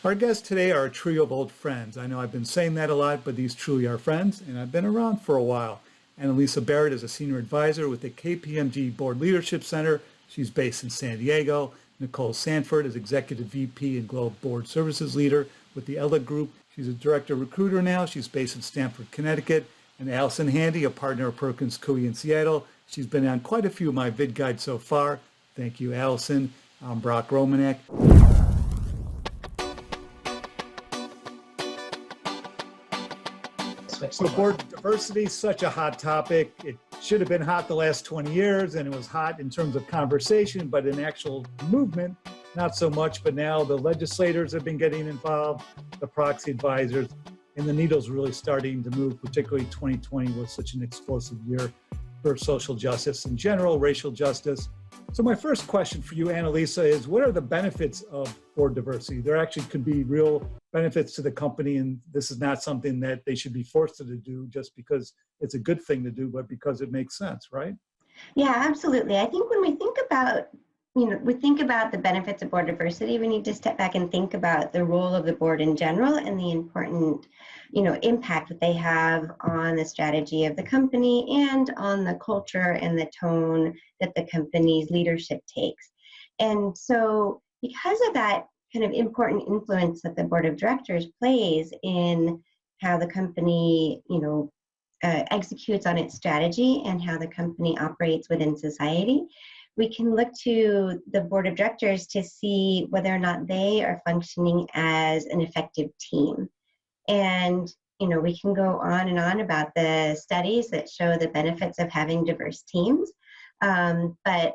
Our guests today are a trio of old friends. I know I've been saying that a lot, but these truly are friends, and I've been around for a while. Annalisa Barrett is a senior advisor with the KPMG Board Leadership Center. She's based in San Diego. Nicole Sandford is executive VP and Global Board Services Leader with the Ellig Group. She's a director recruiter now. She's based in Sandford, Connecticut. And Allison Handy, a partner of Perkins, Coie in Seattle. She's been on quite a few of my vid guides so far. Thank you, Allison. I'm Brock Romanek. So board diversity is such a hot topic. It should have been hot the last 20 years, and it was hot in terms of conversation, but in actual movement, not so much. But now the legislators have been getting involved, the proxy advisors, and the needle's really starting to move, particularly 2020 was such an explosive year for social justice in general, racial justice. So my first question for you, Annalisa, is what are the benefits of board diversity? There actually could be real benefits to the company, and this is not something that they should be forced to do just because it's a good thing to do, but because it makes sense, right? Yeah, absolutely. I think when we think about, the benefits of board diversity, we need to step back and think about the role of the board in general and the important, impact that they have on the strategy of the company and on the culture and the tone that the company's leadership takes. And so because of that kind of important influence that the board of directors plays in how the company, executes on its strategy and how the company operates within society, we can look to the board of directors to see whether or not they are functioning as an effective team. And, we can go on and on about the studies that show the benefits of having diverse teams. But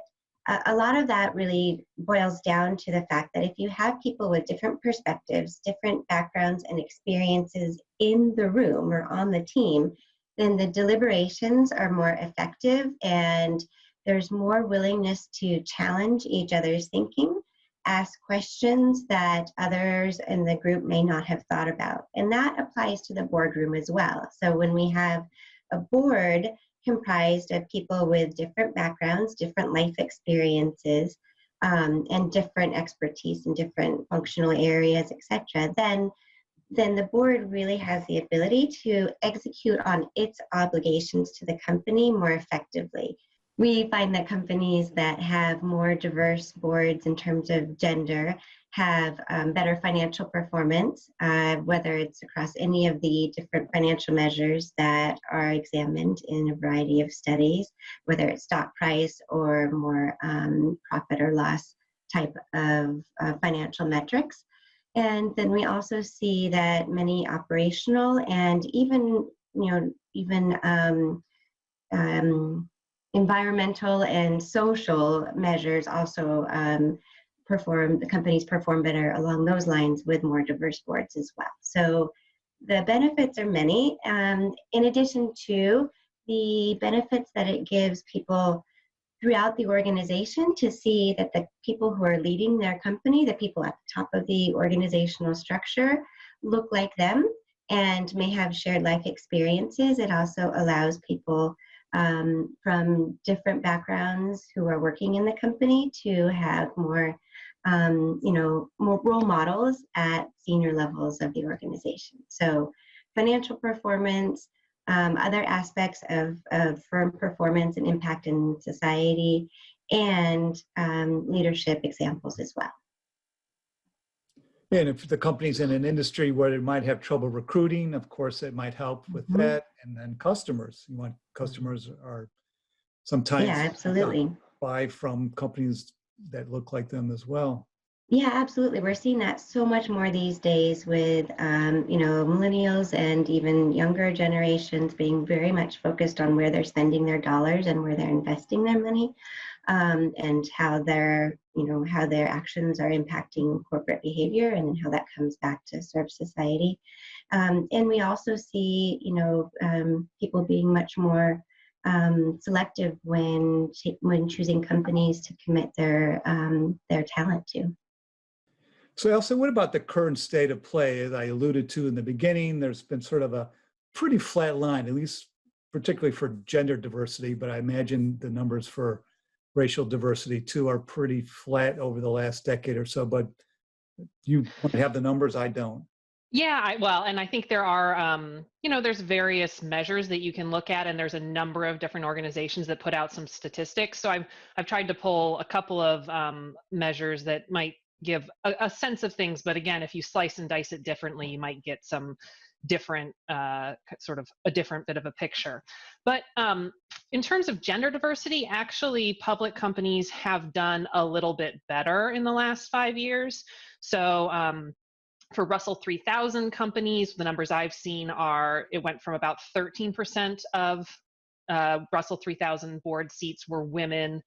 a lot of that really boils down to the fact that if you have people with different perspectives, different backgrounds and experiences in the room or on the team, then the deliberations are more effective and there's more willingness to challenge each other's thinking, ask questions that others in the group may not have thought about. And that applies to the boardroom as well. So when we have a board comprised of people with different backgrounds, different life experiences, and different expertise in different functional areas, etc., then the board really has the ability to execute on its obligations to the company more effectively. We find that companies that have more diverse boards in terms of gender have better financial performance, whether it's across any of the different financial measures that are examined in a variety of studies, whether it's stock price or more profit or loss type of financial metrics. And then we also see that many operational and even environmental and social measures also the companies perform better along those lines with more diverse boards as well. So the benefits are many, in addition to the benefits that it gives people throughout the organization to see that the people who are leading their company, the people at the top of the organizational structure, look like them and may have shared life experiences. It also allows people from different backgrounds who are working in the company to have more, more role models at senior levels of the organization. So financial performance, other aspects of firm performance and impact in society, and leadership examples as well. And if the company's in an industry where it might have trouble recruiting, of course, it might help with that. And then customers, customers are sometimes absolutely buy from companies that look like them as well. Yeah, absolutely. We're seeing that so much more these days with, millennials and even younger generations being very much focused on where they're spending their dollars and where they're investing their money, and how their actions are impacting corporate behavior and how that comes back to serve society. And we also see, people being much more selective when choosing companies to commit their talent to. So Elsa, what about the current state of play? As I alluded to in the beginning, there's been sort of a pretty flat line, at least particularly for gender diversity, but I imagine the numbers for racial diversity too are pretty flat over the last decade or so. But You have the numbers, I don't. Yeah, well, and I think there are, there's various measures that you can look at, and there's a number of different organizations that put out some statistics. So I've tried to pull a couple of measures that might give a sense of things. But again, if you slice and dice it differently, you might get some different, sort of a different bit of a picture. But in terms of gender diversity, actually, public companies have done a little bit better in the last 5 years. So for Russell 3000 companies, the numbers I've seen are, it went from about 13% of Russell 3000 board seats were women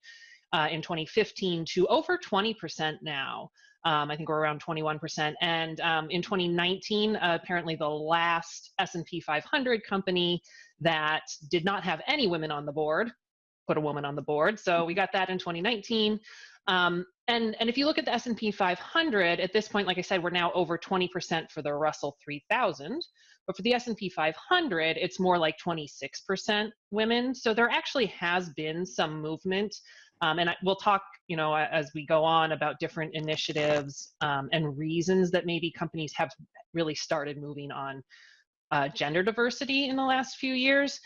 in 2015 to over 20% now. I think we're around 21%. And in 2019, apparently the last S&P 500 company that did not have any women on the board put a woman on the board. So we got that in 2019. And if you look at the S&P 500, at this point, like I said, we're now over 20% for the Russell 3000. But for the S&P 500, it's more like 26% women. So there actually has been some movement. And we'll talk, as we go on about different initiatives and reasons that maybe companies have really started moving on gender diversity in the last few years.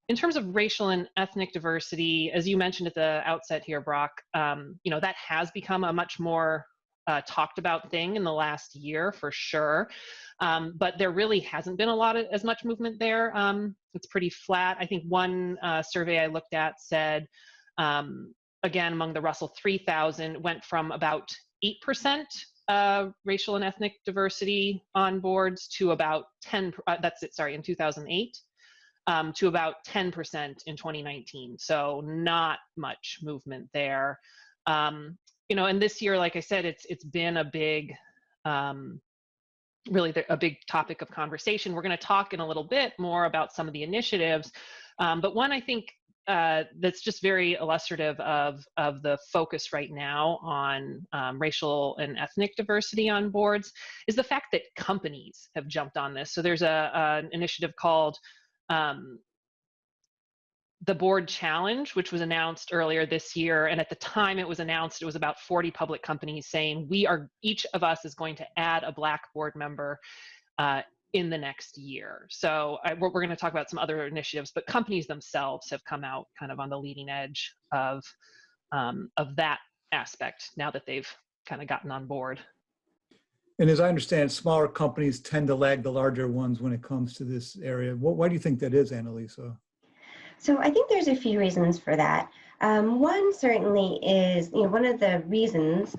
In terms of racial and ethnic diversity, as you mentioned at the outset here, Brock, that has become a much more talked about thing in the last year for sure. But there really hasn't been as much movement there. It's pretty flat. I think one survey I looked at said, again, among the Russell 3000, went from about 8% racial and ethnic diversity on boards to about 10, in 2008. To about 10% in 2019. So not much movement there. And this year, like I said, it's been a big, really a big topic of conversation. We're going to talk in a little bit more about some of the initiatives. But one I think that's just very illustrative of the focus right now on racial and ethnic diversity on boards is the fact that companies have jumped on this. So there's an initiative called the Board Challenge, which was announced earlier this year. And at the time it was announced, it was about 40 public companies saying, each of us is going to add a Black board member in the next year. So we're going to talk about some other initiatives, but companies themselves have come out kind of on the leading edge of that aspect now that they've kind of gotten on board. And as I understand, smaller companies tend to lag the larger ones when it comes to this area. Why do you think that is, Annalisa? So I think there's a few reasons for that. One certainly is, one of the reasons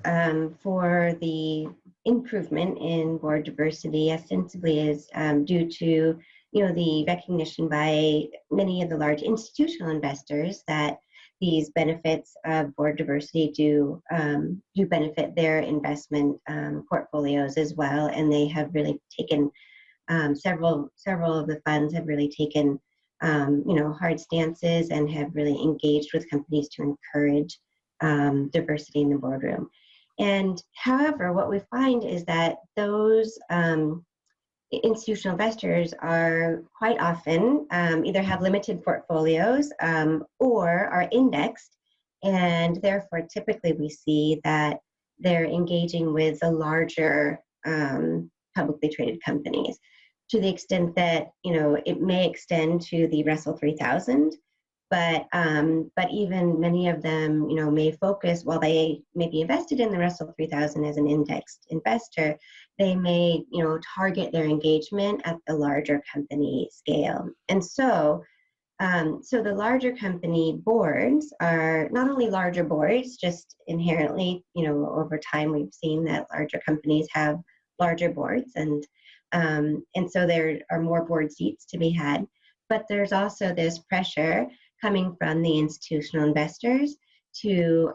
for the improvement in board diversity ostensibly is due to, the recognition by many of the large institutional investors that these benefits of board diversity do benefit their investment portfolios as well, and they have really taken several of the funds have really taken hard stances and have really engaged with companies to encourage diversity in the boardroom. And however, what we find is that those institutional investors are quite often either have limited portfolios or are indexed, and therefore typically we see that they're engaging with the larger publicly traded companies to the extent that it may extend to the Russell 3000, but even many of them may focus, while they may be invested in the Russell 3000 as an indexed investor, they may target their engagement at the larger company scale. And so the larger company boards are not only larger boards, just inherently, over time we've seen that larger companies have larger boards, and so there are more board seats to be had. But there's also this pressure coming from the institutional investors to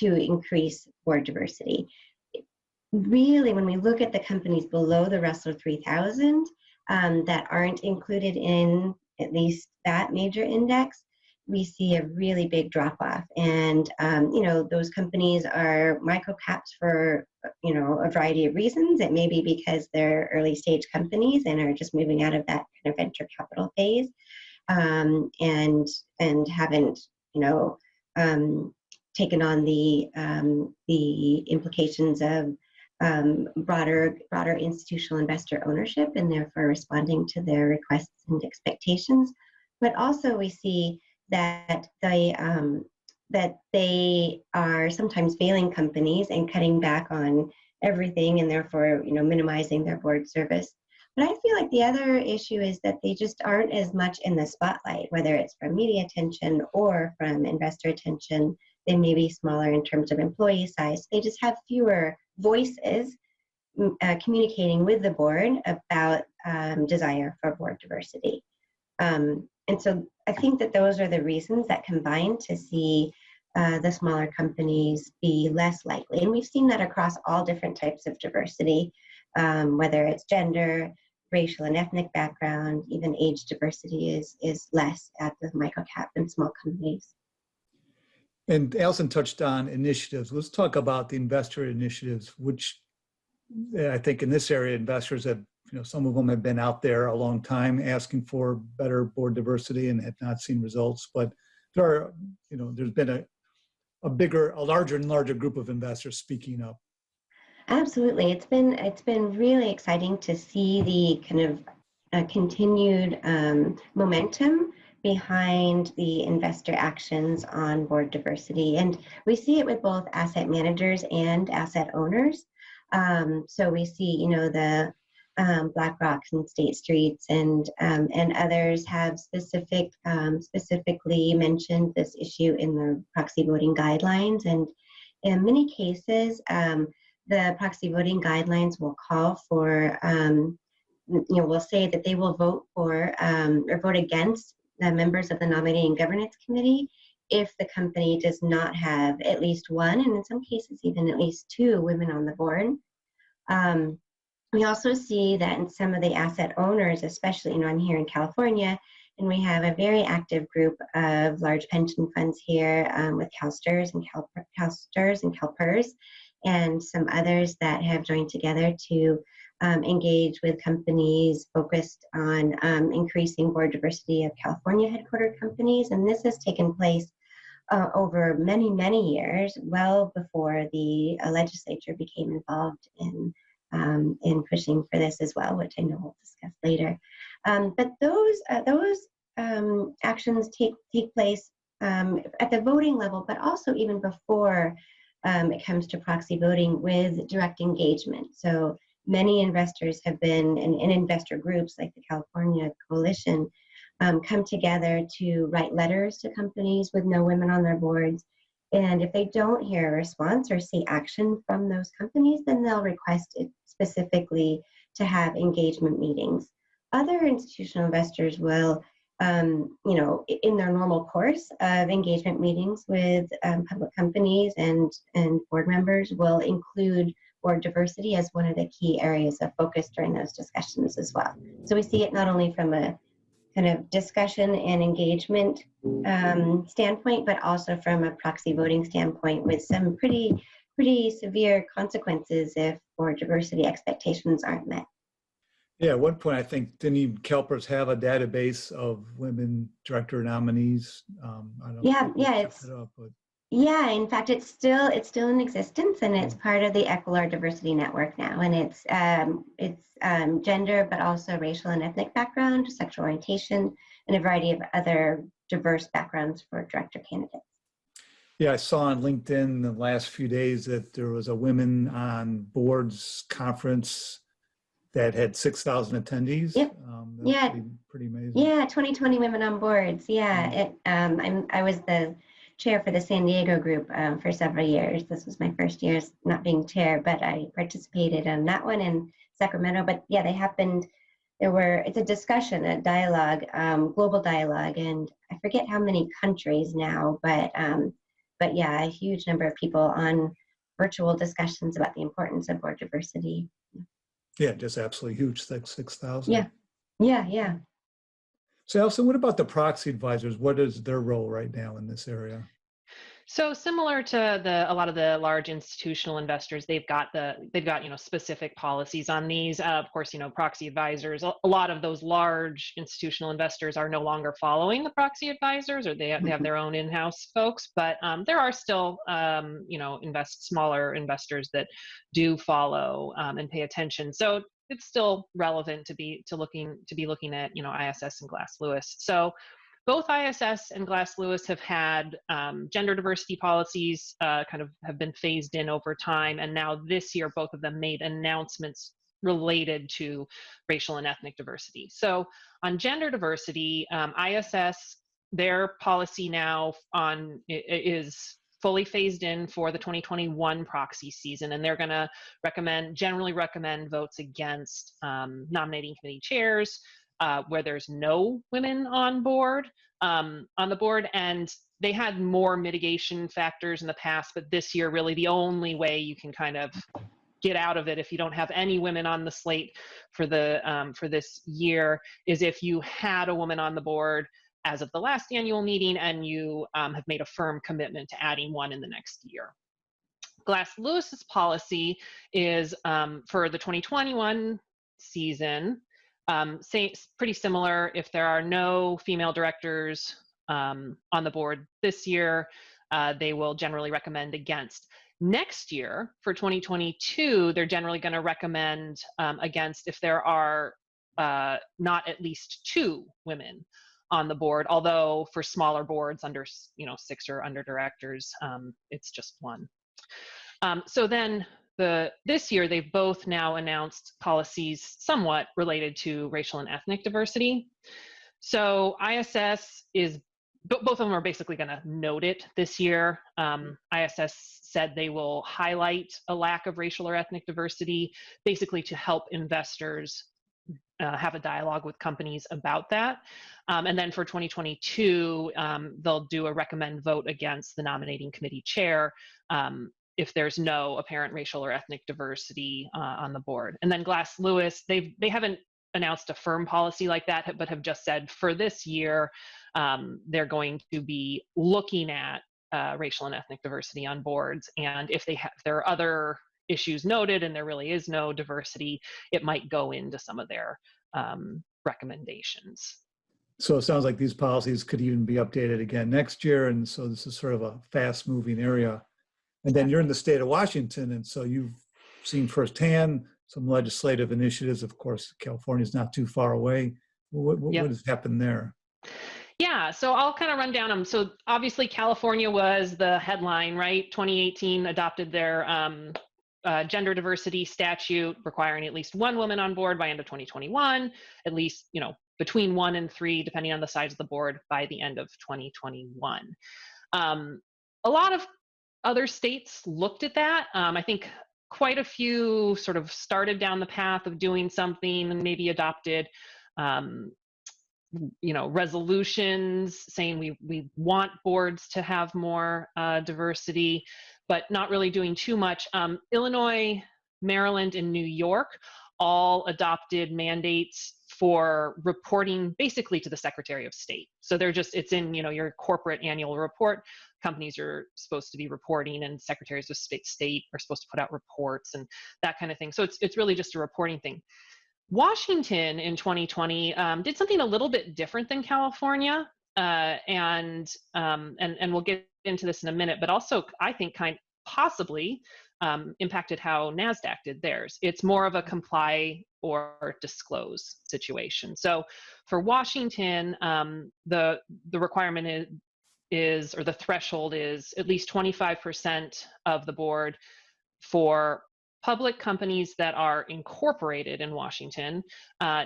increase board diversity. Really, when we look at the companies below the Russell 3000 that aren't included in at least that major index, we see a really big drop off. And, those companies are micro caps for, a variety of reasons. It may be because they're early stage companies and are just moving out of that kind of venture capital phase and haven't, taken on the implications of broader institutional investor ownership, and therefore responding to their requests and expectations. But also we see that they are sometimes failing companies and cutting back on everything, and therefore, minimizing their board service. But I feel like the other issue is that they just aren't as much in the spotlight, whether it's from media attention or from investor attention. They may be smaller in terms of employee size. They just have fewer voices communicating with the board about desire for board diversity. And so I think that those are the reasons that combine to see the smaller companies be less likely. And we've seen that across all different types of diversity, whether it's gender, racial and ethnic background, even age diversity is less at the microcap and small companies. And Allison touched on initiatives. Let's talk about the investor initiatives, which I think in this area, investors have, some of them have been out there a long time asking for better board diversity and have not seen results. But there are, there's been a larger and larger group of investors speaking up. Absolutely. It's been really exciting to see the kind of continued momentum behind the investor actions on board diversity. And we see it with both asset managers and asset owners. So we see, the BlackRocks and State Streets and others have specifically mentioned this issue in the proxy voting guidelines. And in many cases, the proxy voting guidelines will call for, will say that they will vote for or vote against the members of the Nominating Governance Committee if the company does not have at least one, and in some cases even at least two women on the board. We also see that in some of the asset owners, especially, I'm here in California, and we have a very active group of large pension funds here with CalSTRS and CalPERS, and some others that have joined together to engage with companies focused on increasing board diversity of California headquartered companies. And this has taken place over many, many years, well before the legislature became involved in pushing for this as well, which I know we'll discuss later. But those actions take place at the voting level, but also even before it comes to proxy voting with direct engagement. So many investors have been, and investor groups like the California Coalition, come together to write letters to companies with no women on their boards. And if they don't hear a response or see action from those companies, then they'll request it specifically to have engagement meetings. Other institutional investors will, in their normal course of engagement meetings with public companies and board members, will include board diversity as one of the key areas of focus during those discussions as well. So we see it not only from a kind of discussion and engagement standpoint, but also from a proxy voting standpoint with some pretty severe consequences if board diversity expectations aren't met. Yeah, at one point, I think, didn't CalPERS have a database of women director nominees? Yeah, in fact, it's still in existence, and it's part of the Equilar Diversity Network now. And it's gender, but also racial and ethnic background, sexual orientation, and a variety of other diverse backgrounds for director candidates. Yeah, I saw on LinkedIn the last few days that there was a Women on Boards conference that had 6,000 attendees. Yep. Pretty amazing. Yeah, 2020 Women on Boards. Yeah, I was the chair for the San Diego group for several years. This was my first year not being chair, but I participated in that one in Sacramento. But yeah, they happened. It's a discussion, a dialogue, global dialogue, and I forget how many countries now, but yeah, a huge number of people on virtual discussions about the importance of board diversity. Yeah, just absolutely huge, 6,000. Yeah. So Allison, what about the proxy advisors? What is their role right now in this area? So similar to a lot of the large institutional investors, they've got specific policies on these. Of course, proxy advisors. A lot of those large institutional investors are no longer following the proxy advisors, or they have their own in-house folks. But there are still smaller investors that do follow and pay attention. So it's still relevant to be looking at ISS and Glass Lewis. So both ISS and Glass Lewis have had gender diversity policies kind of have been phased in over time. And now this year, both of them made announcements related to racial and ethnic diversity. So on gender diversity, ISS, their policy now is fully phased in for the 2021 proxy season. And they're going to generally recommend votes against nominating committee chairs, where there's no women on the board, and they had more mitigation factors in the past, but this year really the only way you can kind of get out of it if you don't have any women on the slate for this year is if you had a woman on the board as of the last annual meeting and you have made a firm commitment to adding one in the next year. Glass Lewis's policy is for the 2021 season. Pretty similar. If there are no female directors on the board this year, they will generally recommend against. Next year, for 2022, they're generally going to recommend against if there are not at least 2 women on the board. Although for smaller boards under 6 or under directors, it's just 1. So then this year, they've both now announced policies somewhat related to racial and ethnic diversity. So ISS both of them are basically going to note it this year. ISS said they will highlight a lack of racial or ethnic diversity, basically to help investors have a dialogue with companies about that. And then for 2022, they'll do a recommend vote against the nominating committee chair if there's no apparent racial or ethnic diversity on the board. And then Glass Lewis, they haven't announced a firm policy like that, but have just said for this year, they're going to be looking at racial and ethnic diversity on boards. And if there are other issues noted and there really is no diversity, it might go into some of their recommendations. So it sounds like these policies could even be updated again next year. And so this is sort of a fast moving area. And then you're in the state of Washington, and so you've seen firsthand some legislative initiatives. Of course, California is not too far away. What has happened there? Yeah, so I'll kind of run down them. So obviously California was the headline, right? 2018 adopted their gender diversity statute requiring at least 1 woman on board by end of 2021, at least, between 1 and 3, depending on the size of the board, by the end of 2021. A lot of other states looked at that. I think quite a few sort of started down the path of doing something and maybe adopted, resolutions saying we want boards to have more diversity, but not really doing too much. Illinois, Maryland, and New York all adopted mandates for reporting basically to the Secretary of State. So it's in, your corporate annual report. Companies are supposed to be reporting, and secretaries of state are supposed to put out reports and that kind of thing. So it's really just a reporting thing. Washington in 2020 did something a little bit different than California, and we'll get into this in a minute, but also I think possibly impacted how Nasdaq did theirs. It's more of a comply or disclose situation. So for Washington, the requirement is, or the threshold is, at least 25% of the board for public companies that are incorporated in Washington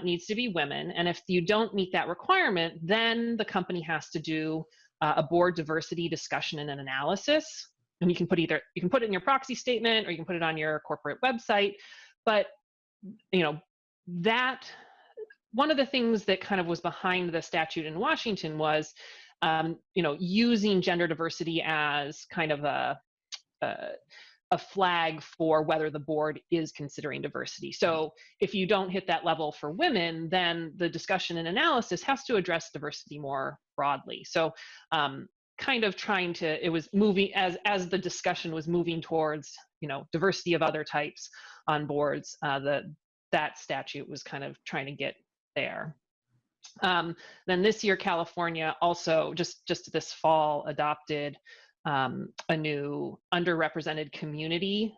needs to be women. And if you don't meet that requirement, then the company has to do a board diversity discussion and an analysis. And you can put it in your proxy statement, or you can put it on your corporate website. But that one of the things that kind of was behind the statute in Washington was using gender diversity as kind of a flag for whether the board is considering diversity. So if you don't hit that level for women, then the discussion and analysis has to address diversity more broadly. So kind of trying to, it was moving as the discussion was moving towards, diversity of other types on boards, that statute was kind of trying to get there. Then this year, California also just this fall adopted a new underrepresented community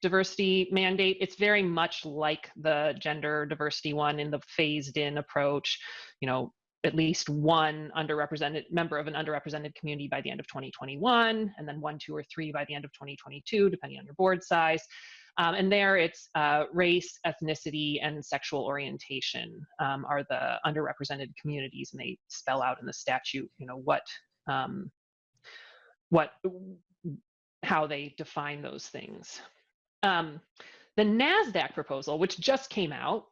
diversity mandate. It's very much like the gender diversity one in the phased-in approach. At least one underrepresented member of an underrepresented community by the end of 2021, and then 1, 2, or 3 by the end of 2022, depending on your board size. And there it's race, ethnicity, and sexual orientation are the underrepresented communities, and they spell out in the statute, how they define those things. The Nasdaq proposal, which just came out,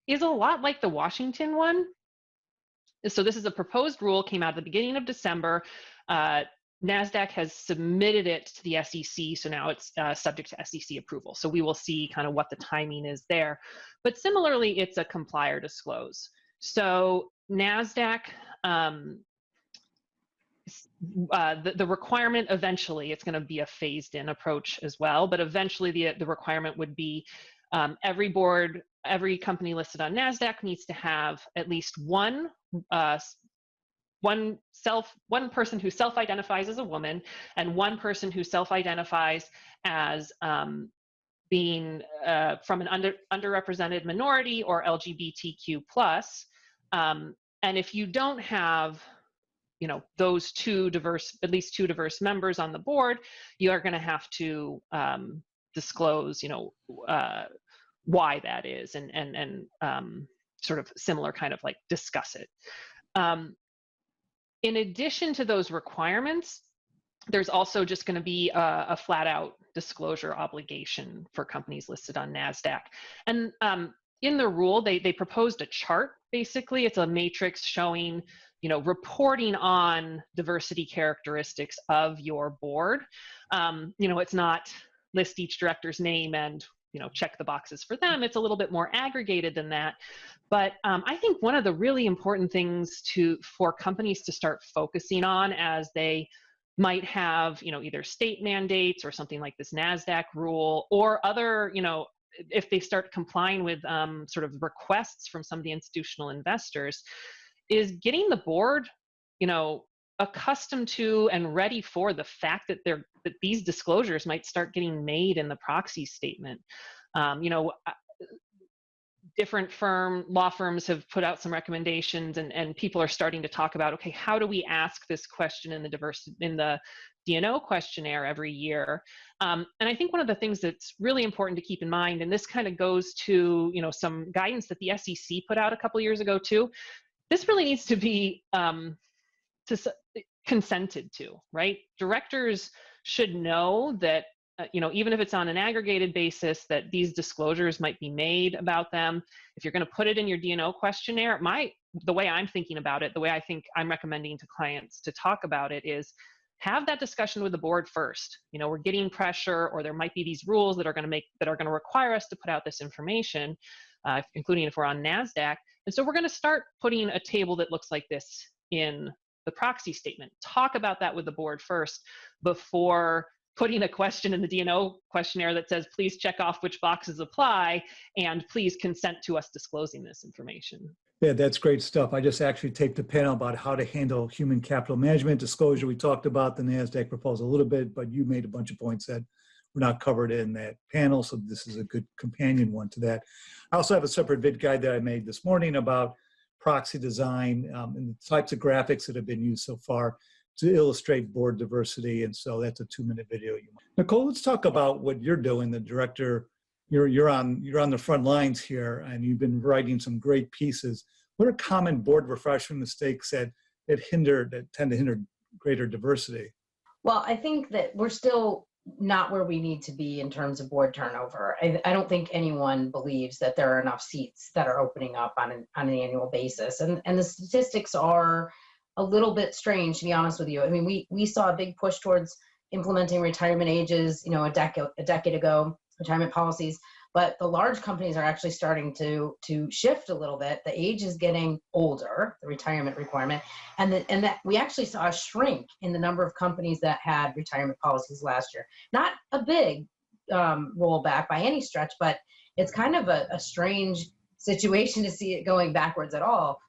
is a lot like the Washington one. So this is a proposed rule, came out at the beginning of December. Nasdaq has submitted it to the SEC, so now it's subject to SEC approval. So we will see kind of what the timing is there. But similarly, it's a comply or disclose. So Nasdaq, the requirement eventually, it's going to be a phased-in approach as well, but eventually the requirement would be every board, every company listed on Nasdaq needs to have at least one person who self-identifies as a woman and one person who self-identifies as being from an underrepresented minority or LGBTQ+. And if you don't have those at least two diverse members on the board, you are going to have to disclose, why that is, and sort of similar kind of like discuss it. In addition to those requirements, there's also just going to be a flat out disclosure obligation for companies listed on NASDAQ. And in the rule, they proposed a chart, basically. It's a matrix showing, reporting on diversity characteristics of your board. It's not list each director's name and, check the boxes for them. It's a little bit more aggregated than that. But I think one of the really important things for companies to start focusing on as they might have, either state mandates or something like this NASDAQ rule, or other, if they start complying with sort of requests from some of the institutional investors, is getting the board, accustomed to and ready for the fact that these disclosures might start getting made in the proxy statement. Different law firms have put out some recommendations, and people are starting to talk about, okay, how do we ask this question in the D&O questionnaire every year? And I think one of the things that's really important to keep in mind, and this kind of goes to some guidance that the SEC put out a couple of years ago too, this really needs to be consented to, right? Directors should know that, even if it's on an aggregated basis, that these disclosures might be made about them. If you're going to put it in your D&O questionnaire, the way I'm thinking about it, the way I think I'm recommending to clients to talk about it is have that discussion with the board first. We're getting pressure, or there might be these rules that are going to require us to put out this information, including if we're on NASDAQ. And so we're going to start putting a table that looks like this in the proxy statement. Talk about that with the board first before putting a question in the D&O questionnaire that says, please check off which boxes apply and please consent to us disclosing this information. Yeah, that's great stuff. I just actually taped a panel about how to handle human capital management disclosure. We talked about the NASDAQ proposal a little bit, but you made a bunch of points that were not covered in that panel, so this is a good companion one to that. I also have a separate vid guide that I made this morning about proxy design and the types of graphics that have been used so far to illustrate board diversity, and so that's a 2-minute video. Nicole, let's talk about what you're doing. The director, you're on the front lines here, and you've been writing some great pieces. What are common board refreshment mistakes that tend to hinder greater diversity? Well, I think that we're still not where we need to be in terms of board turnover. I don't think anyone believes that there are enough seats that are opening up on an annual basis. And the statistics are a little bit strange, to be honest with you. I mean, we saw a big push towards implementing retirement ages, a decade ago, retirement policies. But the large companies are actually starting to shift a little bit. The age is getting older, the retirement requirement, and that we actually saw a shrink in the number of companies that had retirement policies last year. Not a big rollback by any stretch, but it's kind of a strange situation to see it going backwards at all.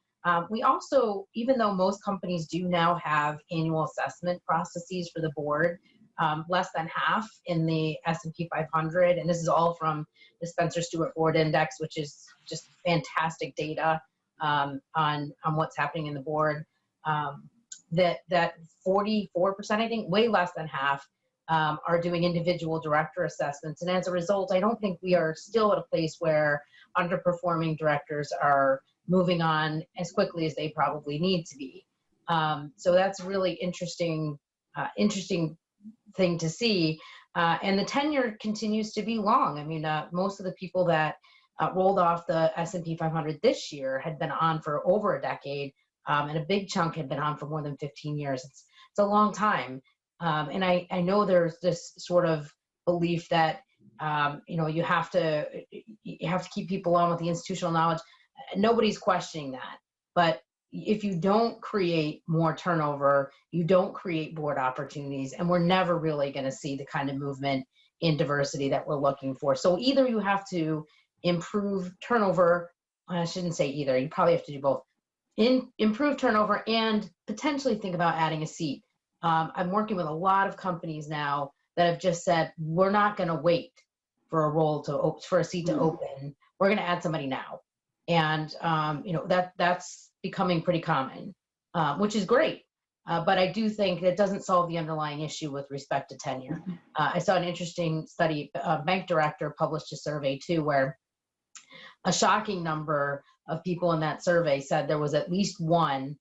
We also, even though most companies do now have annual assessment processes for the board, less than half in the S&P 500, and this is all from the Spencer Stewart Board Index, which is just fantastic data on what's happening in the board. That 44%, I think, way less than half, are doing individual director assessments, and as a result, I don't think we are still at a place where underperforming directors are moving on as quickly as they probably need to be. So that's really interesting thing to see. And the tenure continues to be long. I mean, most of the people that rolled off the S&P 500 this year had been on for over a decade, and a big chunk had been on for more than 15 years. It's a long time. And I know there's this sort of belief that you have to keep people on with the institutional knowledge. Nobody's questioning that, but if you don't create more turnover, you don't create board opportunities, and we're never really going to see the kind of movement in diversity that we're looking for. So either you have to improve turnover, I shouldn't say either, you probably have to do both, improve turnover and potentially think about adding a seat. I'm working with a lot of companies now that have just said, we're not going to wait for a seat to open. We're going to add somebody now. And that's becoming pretty common, which is great. But I do think that doesn't solve the underlying issue with respect to tenure. I saw an interesting study, a bank director published a survey too, where a shocking number of people in that survey said there was at least one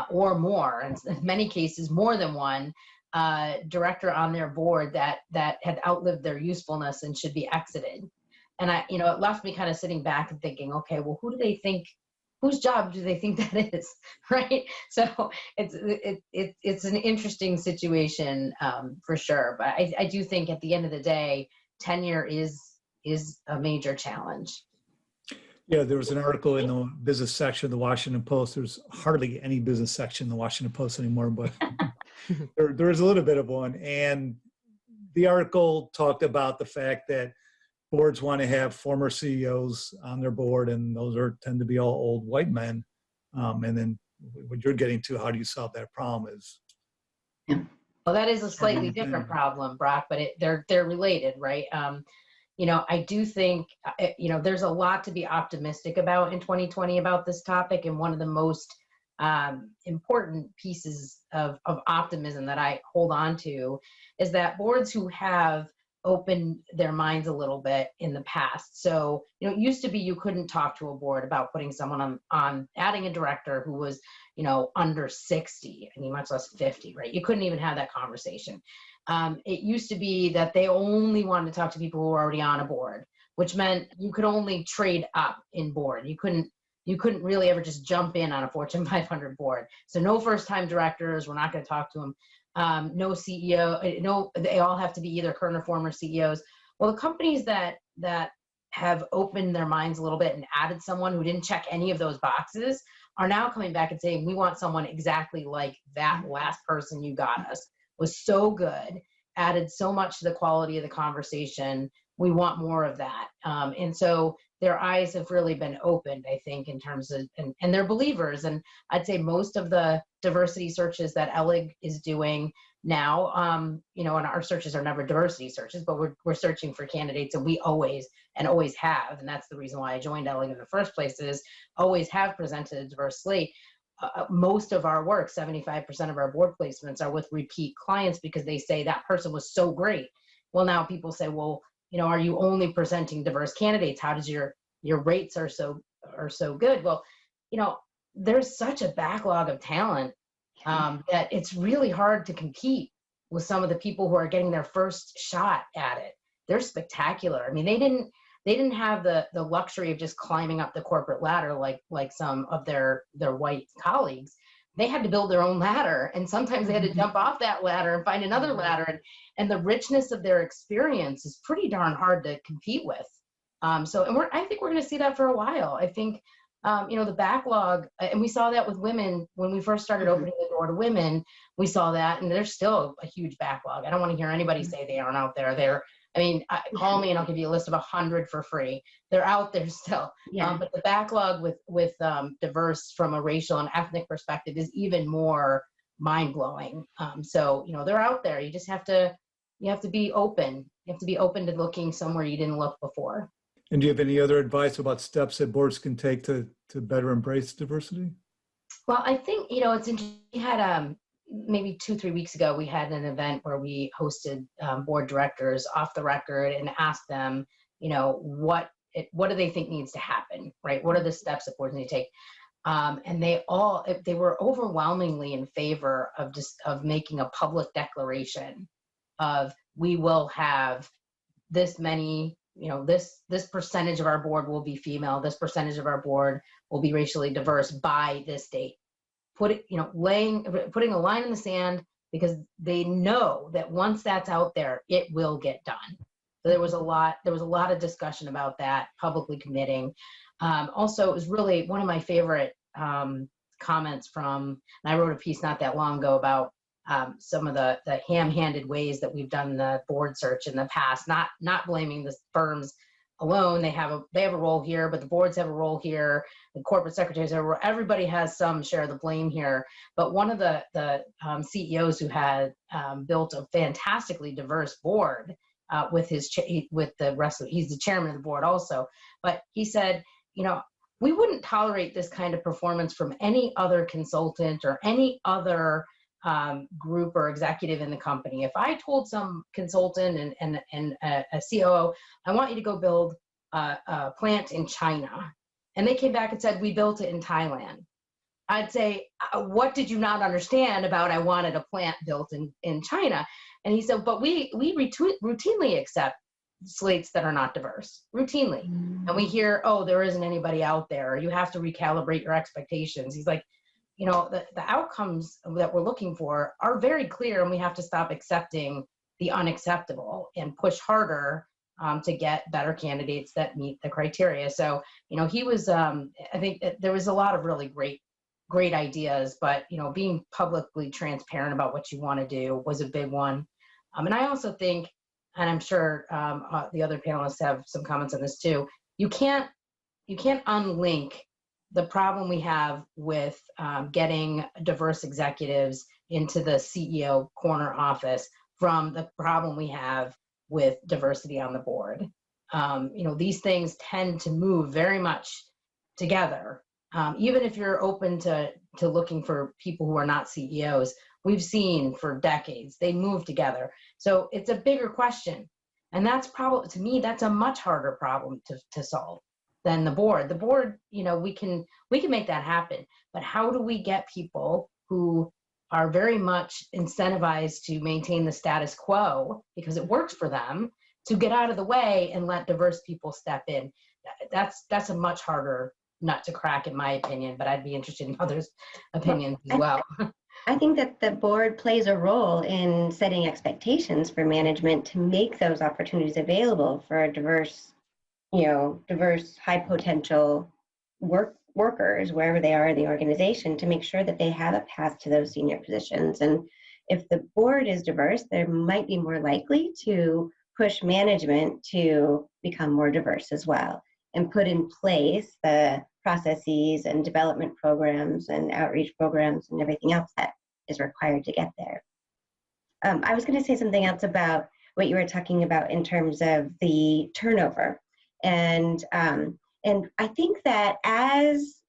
or more, and in many cases more than one, director on their board that had outlived their usefulness and should be exited. And it left me kind of sitting back and thinking, okay, well, whose job do they think that is, right? So it's an interesting situation for sure. But I do think at the end of the day, tenure is a major challenge. Yeah, there was an article in the business section of the Washington Post. There's hardly any business section in the Washington Post anymore, but there is a little bit of one. And the article talked about the fact that boards want to have former CEOs on their board, and those tend to be all old white men. And then what you're getting to, how do you solve that problem is. Well, that is a slightly different problem, Brock, but they're related, right? I do think, there's a lot to be optimistic about in 2020 about this topic. And one of the most important pieces of optimism that I hold on to is that boards who have opened their minds a little bit in the past. So, it used to be you couldn't talk to a board about putting someone on adding a director who was, under 60, I mean, much less 50, right? You couldn't even have that conversation. It used to be that they only wanted to talk to people who were already on a board, which meant you could only trade up in board. You couldn't really ever just jump in on a Fortune 500 board. So no first-time directors, we're not going to talk to them. No CEO, no, they all have to be either current or former CEOs. Well, the companies that have opened their minds a little bit and added someone who didn't check any of those boxes are now coming back and saying, we want someone exactly like that last person you got us. Was so good, added so much to the quality of the conversation. We want more of that. And so their eyes have really been opened, I think, in terms of, and they're believers. And I'd say most of the diversity searches that Ellig is doing now, and our searches are never diversity searches, but we're searching for candidates, and we always have, and that's the reason why I joined Ellig in the first place, is always have presented a diverse slate. Most of our work, 75% of our board placements are with repeat clients because they say that person was so great. Well, now people say, well, are you only presenting diverse candidates? How does your rates are so good? Well, there's such a backlog of talent that it's really hard to compete with some of the people who are getting their first shot at it. They're spectacular. I mean, they didn't have the luxury of just climbing up the corporate ladder like some of their white colleagues. They had to build their own ladder, and sometimes they had to jump off that ladder and find another ladder. And the richness of their experience is pretty darn hard to compete with. And I think we're going to see that for a while. I think, the backlog, and we saw that with women when we first started opening the door to women. We saw that, and there's still a huge backlog. I don't want to hear anybody say they aren't out there. Call me and I'll give you a list of 100 for free. They're out there still. Yeah. But the backlog with diverse from a racial and ethnic perspective is even more mind blowing. They're out there. You just have to be open. You have to be open to looking somewhere you didn't look before. And do you have any other advice about steps that boards can take to better embrace diversity? Well, I think, it's interesting. We had maybe 2-3 weeks ago, we had an event where we hosted board directors off the record and asked them, what do they think needs to happen, right? What are the steps that boards need to take? And they were overwhelmingly in favor of making a public declaration of, we will have this many, this percentage of our board will be female, this percentage of our board will be racially diverse by this date. Putting a line in the sand, because they know that once that's out there, it will get done. So there was a lot of discussion about that, publicly committing. Also, it was really one of my favorite comments and I wrote a piece not that long ago about some of the ham-handed ways that we've done the board search in the past, not blaming the firms alone. They have a role here, but the boards have a role here. The corporate secretaries have a role. Everybody has some share of the blame here. But one of the CEOs who had built a fantastically diverse board with the rest of, he's the chairman of the board also. But he said, we wouldn't tolerate this kind of performance from any other consultant or any other group or executive in the company. If I told some consultant and a COO, I want you to go build a plant in China, and they came back and said, we built it in Thailand, I'd say, what did you not understand about I wanted a plant built in China? And he said, but we routinely accept slates that are not diverse, routinely. And we hear, oh, there isn't anybody out there, or you have to recalibrate your expectations. He's like, the outcomes that we're looking for are very clear, and we have to stop accepting the unacceptable and push harder to get better candidates that meet the criteria. So, he was, I think there was a lot of really great ideas, but, being publicly transparent about what you want to do was a big one. And I also think, and I'm sure the other panelists have some comments on this too, you can't unlink the problem we have with getting diverse executives into the CEO corner office from the problem we have with diversity on the board. These things tend to move very much together. Even if you're open to looking for people who are not CEOs, we've seen for decades, they move together. So it's a bigger question. And that's probably, to me, that's a much harder problem to solve than the board. The board, we can make that happen, but how do we get people who are very much incentivized to maintain the status quo because it works for them to get out of the way and let diverse people step in? That's a much harder nut to crack, in my opinion, but I'd be interested in others' opinions as well. I think that the board plays a role in setting expectations for management to make those opportunities available for diverse high potential workers wherever they are in the organization, to make sure that they have a path to those senior positions. And if the board is diverse, they might be more likely to push management to become more diverse as well, and put in place the processes and development programs and outreach programs and everything else that is required to get there. I was going to say something else about what you were talking about in terms of the turnover. And I think that because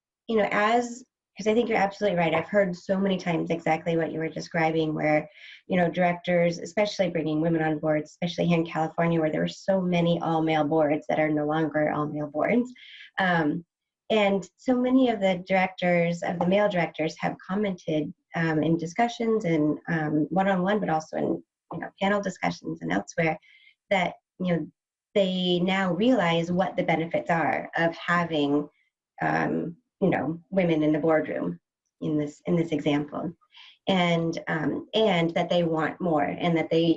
I think you're absolutely right. I've heard so many times exactly what you were describing, where, directors, especially bringing women on board, especially here in California, where there are so many all-male boards that are no longer all-male boards. And so many of the male directors have commented in discussions and one-on-one, but also in panel discussions and elsewhere, that they now realize what the benefits are of having women in the boardroom in this example, and that they want more, and that they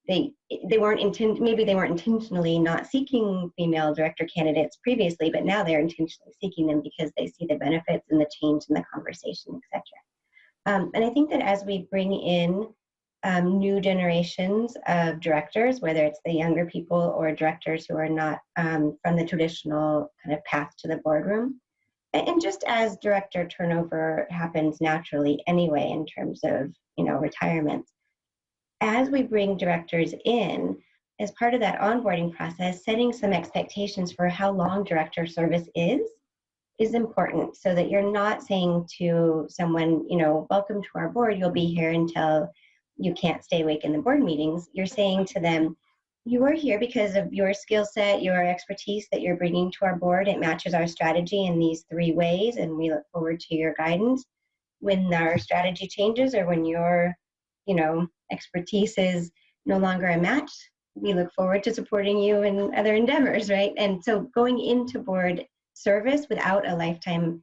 they weren't maybe they weren't intentionally not seeking female director candidates previously, but now they're intentionally seeking them because they see the benefits and the change in the conversation, etc. And I think that as we bring in new generations of directors, whether it's the younger people or directors who are not from the traditional kind of path to the boardroom, and just as director turnover happens naturally anyway in terms of, retirements, as we bring directors in, as part of that onboarding process, setting some expectations for how long director service is important, so that you're not saying to someone, welcome to our board, you'll be here until you can't stay awake in the board meetings. You're saying to them, you are here because of your skill set, your expertise that you're bringing to our board. It matches our strategy in these 3 ways, and we look forward to your guidance. When our strategy changes or when your, expertise is no longer a match, we look forward to supporting you in other endeavors, right? And so going into board service without a lifetime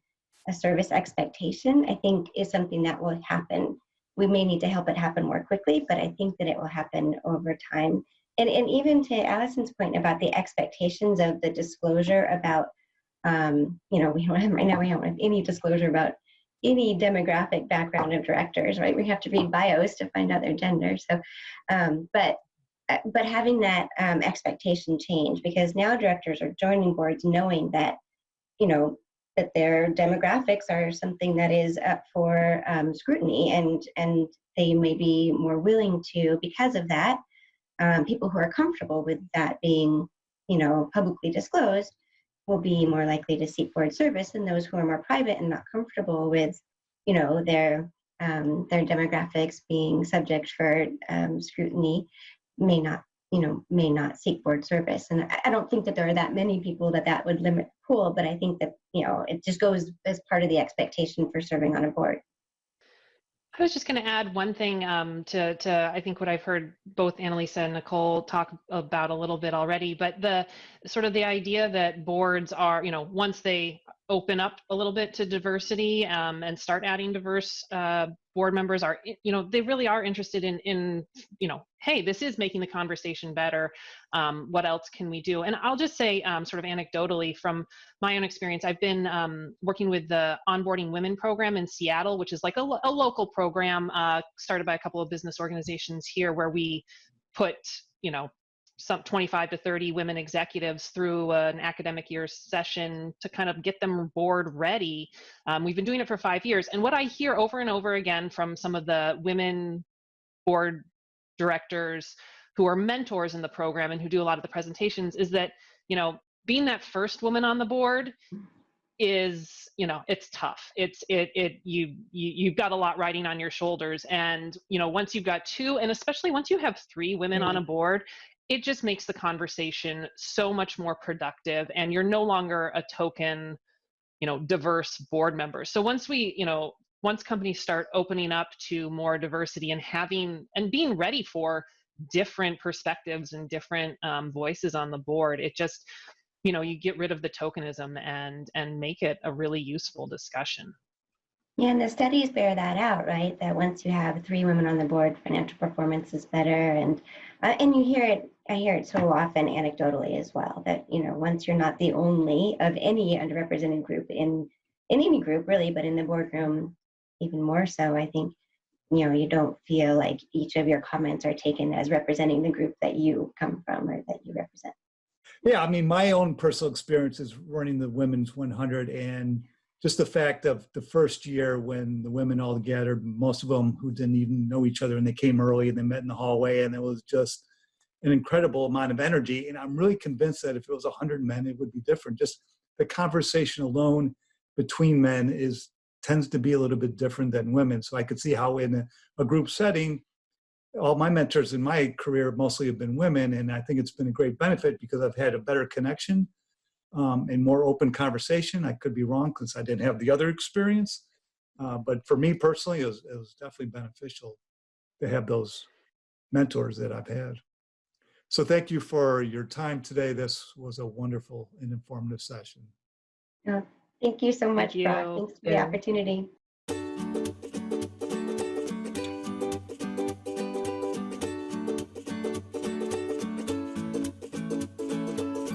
service expectation, I think is something that will happen. We may need to help it happen more quickly, but I think that it will happen over time. And even to Allison's point about the expectations of the disclosure about, we don't have right now, we don't have any disclosure about any demographic background of directors, right? We have to read bios to find out their gender. So, but having that expectation change, because now directors are joining boards knowing that, that their demographics are something that is up for scrutiny, and they may be more willing to, because of that, people who are comfortable with that being, publicly disclosed will be more likely to seek board service, and those who are more private and not comfortable with, their demographics being subject for scrutiny may not seek board service. And I don't think that there are that many people that would limit the pool, but I think that, it just goes as part of the expectation for serving on a board. I was just going to add one thing to I think what I've heard both Annalisa and Nicole talk about a little bit already, but the sort of the idea that boards are, once they open up a little bit to diversity and start adding diverse board members are, they really are interested in, hey, this is making the conversation better. What else can we do? And I'll just say sort of anecdotally from my own experience, I've been working with the Onboarding Women program in Seattle, which is like a local program started by a couple of business organizations here, where we put, some 25 to 30 women executives through an academic year session to kind of get them board ready. We've been doing it for 5 years. And what I hear over and over again from some of the women board directors who are mentors in the program and who do a lot of the presentations is that, being that first woman on the board is, it's tough. You've got a lot riding on your shoulders. And, once you've got 2, and especially once you have 3 women on a board, it just makes the conversation so much more productive, and you're no longer a token, diverse board member. So once once companies start opening up to more diversity and being ready for different perspectives and different voices on the board, it just, you get rid of the tokenism and make it a really useful discussion. Yeah, and the studies bear that out, right? That once you have 3 women on the board, financial performance is better, and you hear it. I hear it so often anecdotally as well. That once you're not the only of any underrepresented group in any group really, but in the boardroom even more so. I think you don't feel like each of your comments are taken as representing the group that you come from or that you represent. Yeah, I mean, my own personal experience is running the Women's 100, and just the fact of the first year when the women all gathered, most of them who didn't even know each other, and they came early and they met in the hallway, and it was just an incredible amount of energy. And I'm really convinced that if it was 100 men, it would be different. Just the conversation alone between men tends to be a little bit different than women. So I could see how in a group setting, all my mentors in my career mostly have been women, and I think it's been a great benefit because I've had a better connection and more open conversation. I could be wrong because I didn't have the other experience, but for me personally, it was definitely beneficial to have those mentors that I've had. So thank you for your time today. This was a wonderful and informative session. Thank you so much, Thank you. Brock. Thanks for the opportunity.